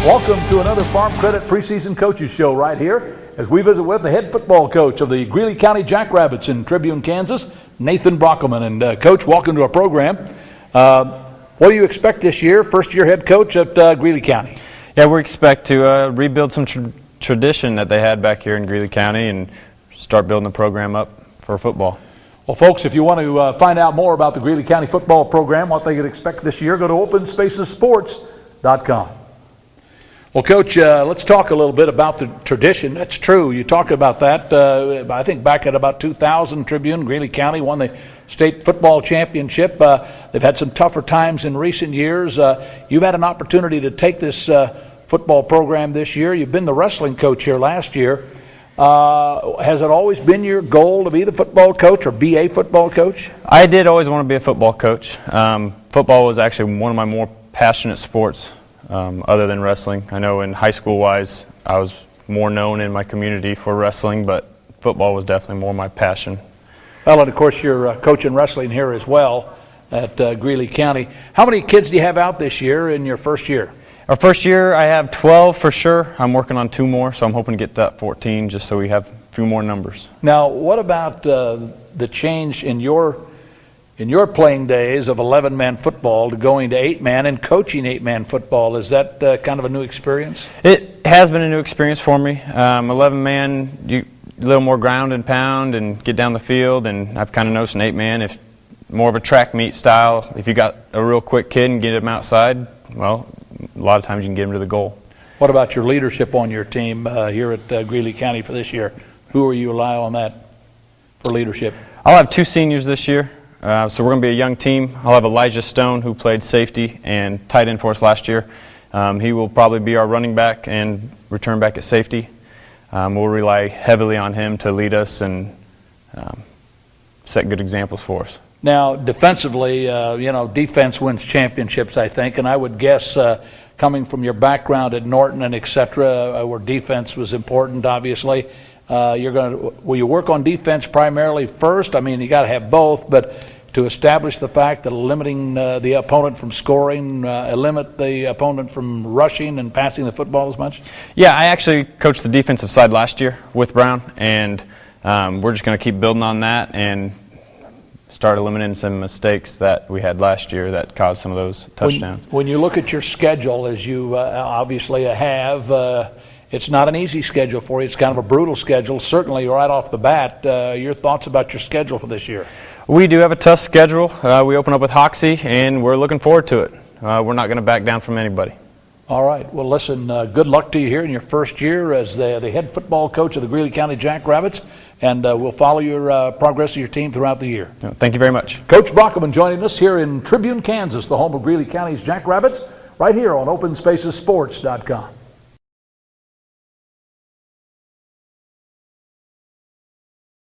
Welcome to another Farm Credit Preseason Coaches Show right here as we visit with the head football coach of the Greeley County Jackrabbits in Tribune, Kansas, Nathan Brockelman. And Coach, welcome to our program. What do you expect this year, first-year head coach at Greeley County? Yeah, we expect to rebuild some tradition that they had back here in Greeley County and start building the program up for football. Well, folks, if you want to find out more about the Greeley County football program, what they could expect this year, go to openspacessports.com. Well, Coach, let's talk a little bit about the tradition. That's true. You talked about that. I think back at about 2000, Tribune, Greeley County won the state football championship. They've had some tougher times in recent years. You've had an opportunity to take this football program this year. You've been the wrestling coach here last year. Has it always been your goal to be the football coach or be a football coach? I did always want to be a football coach. Football was actually one of my more passionate sports. Other than wrestling. I know in high school-wise, I was more known in my community for wrestling, but football was definitely more my passion. Well, and of course, you're coaching wrestling here as well at Greeley County. How many kids do you have out this year in your first year? Our first year, I have 12 for sure. I'm working on 2 more, so I'm hoping to get that 14 just so we have a few more numbers. Now, what about the change in your playing days of 11-man football to going to 8-man and coaching 8-man football? Is that kind of a new experience? It has been a new experience for me. 11-man, you a little more ground and pound and get down the field, and I've kind of noticed an 8-man, if more of a track meet style, if you got a real quick kid and get him outside, well, a lot of times you can get him to the goal. What about your leadership on your team here at Greeley County for this year? Who are you rely on that for leadership? I'll have 2 seniors this year. So we're going to be a young team. I'll have Elijah Stone, who played safety and tight end for us last year. He will probably be our running back and return back at safety. We'll rely heavily on him to lead us and set good examples for us. Now, defensively, defense wins championships, I think, and I would guess coming from your background at Norton and et cetera, where defense was important, obviously, will you work on defense primarily first? I mean, you got to have both, but to establish the fact that limiting the opponent from scoring, limit the opponent from rushing and passing the football as much? Yeah, I actually coached the defensive side last year with Brown, and we're just going to keep building on that and start eliminating some mistakes that we had last year that caused some of those touchdowns. When you look at your schedule, as you obviously have, it's not an easy schedule for you. It's kind of a brutal schedule, certainly right off the bat. Your thoughts about your schedule for this year? We do have a tough schedule. We open up with Hoxie, and we're looking forward to it. We're not going to back down from anybody. All right. Well, listen, good luck to you here in your first year as the head football coach of the Greeley County Jackrabbits, and we'll follow your progress of your team throughout the year. Thank you very much. Coach Brockelman joining us here in Tribune, Kansas, the home of Greeley County's Jackrabbits, right here on OpenSpacesSports.com.